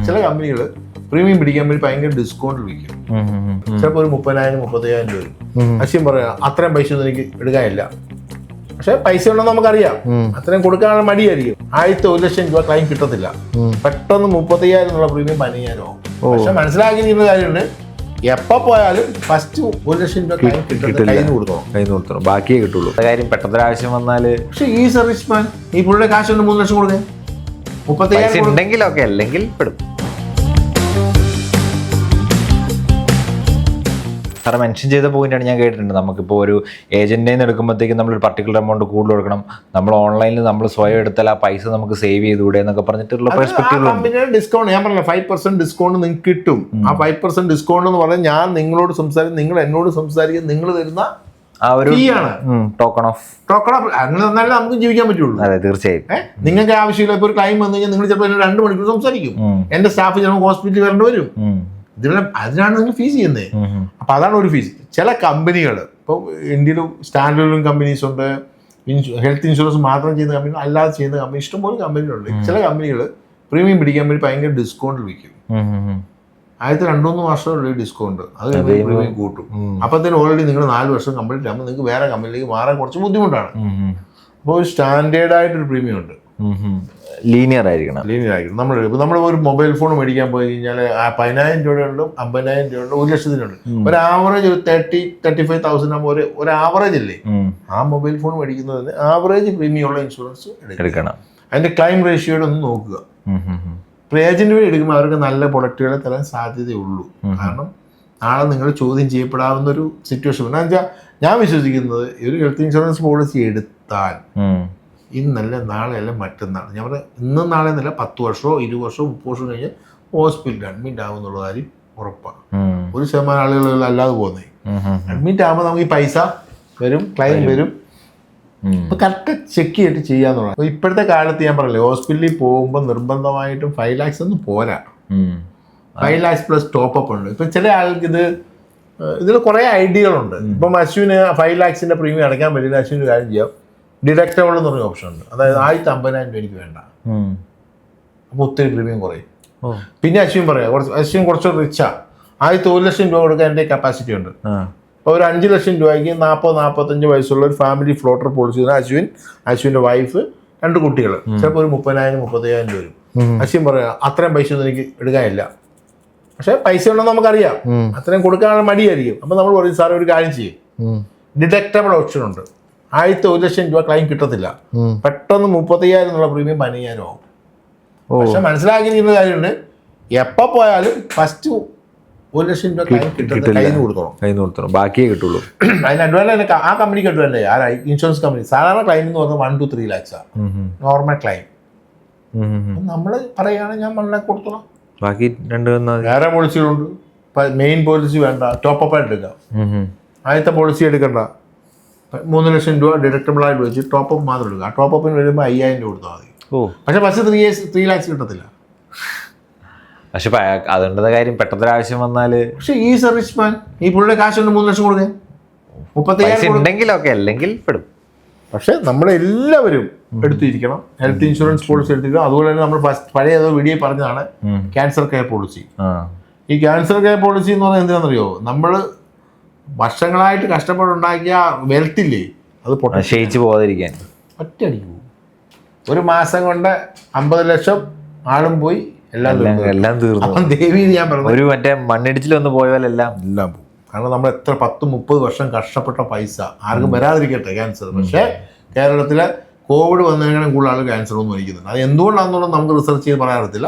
ചില കമ്പനികൾ പ്രീമിയം പിടിക്കാൻ വേണ്ടി ഭയങ്കര ഡിസ്കൗണ്ട് വിൽക്കും. ചിലപ്പോൾ ഒരു 30,000 35,000 രൂപ വരും. അശ്യം പറയാം അത്രയും പൈസ ഒന്നും എനിക്ക് എടുക്കാനില്ല. പക്ഷെ പൈസ ഉണ്ടെന്ന് നമുക്കറിയാം, അത്രയും കൊടുക്കാനുള്ള മടിയായിരിക്കും. 1,00,000 രൂപ ക്ലൈം കിട്ടത്തില്ല. പെട്ടെന്ന് 35,000 എന്നുള്ള പ്രീമിയം 15,000 ആവും. പക്ഷെ മനസ്സിലാക്കിയിരിക്കുന്ന കാര്യമുണ്ട്, എപ്പോ പോയാലും ഫസ്റ്റ് 1,00,000 രൂപ ക്ലൈം കിട്ടത്തില്ല, കയ്യിൽ നിന്ന് കൊടുക്കണം, ബാക്കിയേ കിട്ടുള്ളൂ. കാര്യം പെട്ടെന്ന് ആവശ്യം വന്നാല്. പക്ഷെ ഈ സർവീസ് മാൻ ഈ പുള്ളിയുടെ കാശ് കൊണ്ട് 3 ലക്ഷം കൊടുക്കാൻ 35,000 ഉണ്ടെങ്കിലൊക്കെ അല്ലെങ്കിൽ പെടും. സാറ് മെൻഷൻ ചെയ്ത പോയിന്റാണ് ഞാൻ കേട്ടിട്ടുണ്ട്. നമുക്കിപ്പോൾ ഒരു ഏജന്റിൽ നിന്ന് എടുക്കുമ്പോഴത്തേക്കും നമ്മൾ ഒരു പർട്ടിക്കുലർ എമൗണ്ട് കൂടുതൽ കൊടുക്കണം, നമ്മൾ ഓൺലൈനിൽ നമ്മൾ സ്വയം എടുത്താൽ ആ പൈസ നമുക്ക് സേവ് ചെയ്തുകൂടെ എന്നൊക്കെ പറഞ്ഞിട്ടുള്ള പെർസ്പെക്റ്റീവ്. ഡിസ്കൗണ്ട് ഞാൻ പറഞ്ഞ 5% ഡിസ്കൗണ്ട് നിങ്ങൾക്ക് കിട്ടും. ആ 5% ഡിസ്കൗണ്ട് എന്ന് പറഞ്ഞാൽ ഞാൻ നിങ്ങളോട് സംസാരിക്കും, നിങ്ങൾ എന്നോട് സംസാരിക്കും, നിങ്ങൾ തരുന്ന ആ ഒരു ടോക്കൺ ഓഫ് അങ്ങനെ തന്നാലേ നമുക്ക് ജീവിക്കാൻ പറ്റുള്ളൂ. അതെ, തീർച്ചയായും. നിങ്ങൾക്ക് ആവശ്യമില്ല. ഇപ്പോൾ ഒരു ക്ലൈം വന്നു കഴിഞ്ഞാൽ നിങ്ങൾ ചിലപ്പോൾ 2 മണിക്കൂർ സംസാരിക്കും. എന്റെ സ്റ്റാഫ് ചിലപ്പോൾ ഹോസ്പിറ്റലിൽ വരേണ്ടി വരും. അതിനാണ് നിങ്ങൾ ഫീസ് ചെയ്യുന്നത്. അപ്പൊ അതാണ് ഒരു ഫീസ്. ചില കമ്പനികൾ ഇപ്പോൾ ഇന്ത്യയിൽ സ്റ്റാൻഡേർഡ് കമ്പനീസ് ഉണ്ട്, ഹെൽത്ത് ഇൻഷുറൻസ് മാത്രം ചെയ്യുന്ന കമ്പനി, അല്ലാതെ ചെയ്യുന്ന കമ്പനി ഇഷ്ടംപോലെ കമ്പനികളുണ്ട്. ചില കമ്പനികൾ പ്രീമിയം പിടിക്കാൻ വേണ്ടി ഭയങ്കര ഡിസ്കൗണ്ട് വിൽക്കും. ആദ്യത്തെ 2-3 വർഷമുള്ള ഡിസ്കൗണ്ട്, അത് പ്രീമിയം കൂട്ടും. അപ്പത്തേനും ഓൾറെഡി നിങ്ങൾ 4 വർഷം കംപ്ലീറ്റ് ആകുമ്പോൾ നിങ്ങൾക്ക് വേറെ കമ്പനിയിലേക്ക് മാറാൻ കുറച്ച് ബുദ്ധിമുട്ടാണ്. അപ്പോൾ ഒരു സ്റ്റാൻഡേർഡ് ആയിട്ടൊരു പ്രീമിയം ഉണ്ട്. ലീനിയർ ആയിരിക്കണം. നമ്മൾ ഒരു മൊബൈൽ ഫോൺ മേടിക്കാൻ പോയി കഴിഞ്ഞാൽ 10,000 രൂപയുണ്ട്, 50,000 രൂപയുണ്ട്, 1,00,000 ഒരു ആവറേജ് ഒരു 30,000-35,000 ആകുമ്പോൾ ഒരു ആവറേജ് അല്ലേ ആ മൊബൈൽ ഫോൺ മേടിക്കുന്നതിന് ആവറേജ് പ്രീമിയം ഉള്ള ഇൻഷുറൻസ് എടുക്കണം. അതിന്റെ ക്ലൈം റേഷ്യോയുടെ ഒന്ന് നോക്കുക. ഏജന്റ് വഴി എടുക്കുമ്പോൾ അവർക്ക് നല്ല പ്രൊഡക്റ്റുകളെ തരാൻ സാധ്യതയുള്ളൂ. കാരണം നാളെ നിങ്ങൾ ചോദ്യം ചെയ്യപ്പെടാവുന്ന ഒരു സിറ്റുവേഷൻ. എന്താ വെച്ചാൽ ഞാൻ വിശ്വസിക്കുന്നത് ഒരു ഹെൽത്ത് ഇൻഷുറൻസ് പോളിസി എടുത്താൽ ഇന്നല്ല നാളെയല്ല മറ്റന്നാൾ, ഞാൻ പറയാം ഇന്നും നാളെ എന്നല്ല 10 വർഷമോ 20 വർഷമോ 30 വർഷം കഴിഞ്ഞ് ഹോസ്പിറ്റലിൽ അഡ്മിറ്റ് ആകുമെന്നുള്ള കാര്യം ഉറപ്പാണ്. 1% ആളുകൾ അല്ലാതെ പോകുന്നത്. അഡ്മിറ്റ് ആകുമ്പോൾ നമുക്ക് ഈ പൈസ വരും, ക്ലൈം വരും. അപ്പോൾ കറക്റ്റ് ചെക്ക് ചെയ്തിട്ട് ചെയ്യാന്നുള്ളത്. അപ്പോൾ ഇപ്പോഴത്തെ കാലത്ത് ഞാൻ പറയില്ലേ, ഹോസ്പിറ്റലിൽ പോകുമ്പോൾ നിർബന്ധമായിട്ടും 5 lakhs ഒന്നും പോരാ. 5 lakhs പ്ലസ് ടോപ്പ് ഉണ്ട്. ഇപ്പം ചില ആൾക്ക് ഇതിൽ കുറേ ഐഡിയകളുണ്ട്. ഇപ്പം അശ്വിന് 5 lakhs പ്രീമിയം അടയ്ക്കാൻ പറ്റില്ല. അശ്വിന് കാര്യം ചെയ്യാം, ഡിഡക്റ്റബിൾ എന്ന് പറഞ്ഞ ഓപ്ഷൻ ഉണ്ട്. അതായത് 50,000 രൂപ എനിക്ക് വേണ്ട, അപ്പോൾ ഒത്തിരി പ്രീമിയം കുറയും. പിന്നെ അശ്വിൻ പറയാം, അശ്വിൻ കുറച്ച് റിച്ചാ, 1,00,000 രൂപ കൊടുക്കാൻ എൻ്റെ കപ്പാസിറ്റി ഉണ്ട്. അപ്പോൾ ഒരു 5 ലക്ഷം രൂപയ്ക്ക് 40-45 വയസ്സുള്ള ഒരു ഫാമിലി ഫ്ലോട്ടർ പോളിസി അശ്വിൻ്റെ വൈഫ് 2 കുട്ടികൾ, ചിലപ്പോൾ ഒരു 30,000-35,000 രൂപ വരും. അശ്വിൻ പറയാം അത്രയും പൈസ ഒന്നും എനിക്ക് എടുക്കാനില്ല. പക്ഷെ പൈസ ഉണ്ടെന്ന് നമുക്കറിയാം, അത്രയും കൊടുക്കാനുള്ള മടിയായിരിക്കും. അപ്പം നമ്മൾ പറയും സാറേ ഒരു കാര്യം ചെയ്യും, ഡിഡക്റ്റബിൾ ഓപ്ഷൻ ഉണ്ട്. 1,00,000 രൂപ ക്ലൈം കിട്ടത്തില്ല. പെട്ടെന്ന് 35,000 എന്നുള്ള പ്രീമിയം 15,000 ആവും. പക്ഷെ മനസ്സിലാക്കിയിരിക്കുന്ന കാര്യമുണ്ട്, എപ്പോ പോയാലും ഫസ്റ്റ് 1,00,000 രൂപ ക്ലൈം കിട്ടത്തില്ല, കയ്യിൽ നിന്ന് കൊടുക്കണം, ബാക്കിയേ കിട്ടുള്ളൂ. അതിന് അഡ്വാൻറ്റേജ് ആ കമ്പനിക്ക് അഡ്വാൻറ്റേജ് ആ ഇൻഷുറൻസ് കമ്പനി. സാധാരണ ക്ലൈം എന്ന് പറഞ്ഞാൽ 1 to 3 lakhs നോർമൽ ക്ലൈം. നമ്മൾ പറയുകയാണെങ്കിൽ ഞാൻ 1 lakh കൊടുത്തോളാം. ബാക്കി 2 വേറെ പോളിസികളുണ്ട്. മെയിൻ പോളിസി വേണ്ട, ടോപ്പ് അപ്പ് ആയിട്ട് എടുക്കാം. ആദ്യത്തെ പോളിസി എടുക്കണ്ട, 3 ലക്ഷം രൂപ ഡിഡക്റ്റബിൾ ആയിട്ട് വെച്ച് ടോപ്പ് അപ്പ് മാത്രം എടുക്കുക. ആ ടോപ്പ് അപ്പിന് വരുമ്പോൾ 5,000 രൂപ കൊടുത്താൽ മതി. പക്ഷെ ഫസ്റ്റ് 3 lakhs കിട്ടത്തില്ല. പക്ഷെ അതുകൊണ്ടത്തെ കാര്യം പെട്ടെന്ന് ആവശ്യം വന്നാല്. പക്ഷെ ഈ സർവീസ് മാൻ ഈ പുള്ളിയുടെ കാശ് കൊണ്ട് 3 ലക്ഷം കൊടുക്കാൻ 35,000 ഉണ്ടെങ്കിലൊക്കെ അല്ലെങ്കിൽ പെടും. പക്ഷെ നമ്മളെല്ലാവരും എടുത്തിരിക്കണം ഹെൽത്ത് ഇൻഷുറൻസ് പോളിസി എടുത്തിരിക്കണം. അതുപോലെ തന്നെ നമ്മൾ പഴയ ഏതോ വീഡിയോ പറഞ്ഞതാണ് ക്യാൻസർ കെയർ പോളിസി. ഈ ക്യാൻസർ കെയർ പോളിസി എന്ന് പറഞ്ഞാൽ എന്തിനാണെന്നറിയോ, നമ്മൾ വർഷങ്ങളായിട്ട് കഷ്ടപ്പെട്ടുണ്ടാക്കിയ വെൽത്തില്ലേ അത് ക്ഷയിച്ചു പോകാതിരിക്കാൻ ഒറ്റയടിക്ക് പോകും. ഒരു മാസം കൊണ്ട് 50 ലക്ഷം ആളും പോയി, എല്ലാം തീർന്നു. ദേവി ഞാൻ പറഞ്ഞു ഒരു മറ്റേ മണ്ണിടിച്ചിൽ വന്ന് പോയാലെല്ലാം പോകും. കാരണം നമ്മൾ എത്ര 10-30 വർഷം കഷ്ടപ്പെട്ട പൈസ ആർക്കും വരാതിരിക്കട്ടെ ക്യാൻസർ. പക്ഷേ കേരളത്തിലെ കോവിഡ് വന്നതിനേക്കാളും കൂടുതൽ ആൾ ക്യാൻസർ ഒന്നും മരിക്കുന്നുണ്ട്. അത് എന്തുകൊണ്ടാണെന്നുള്ളത് നമുക്ക് റിസർച്ച് ചെയ്ത് പറയാൻ പറ്റില്ല.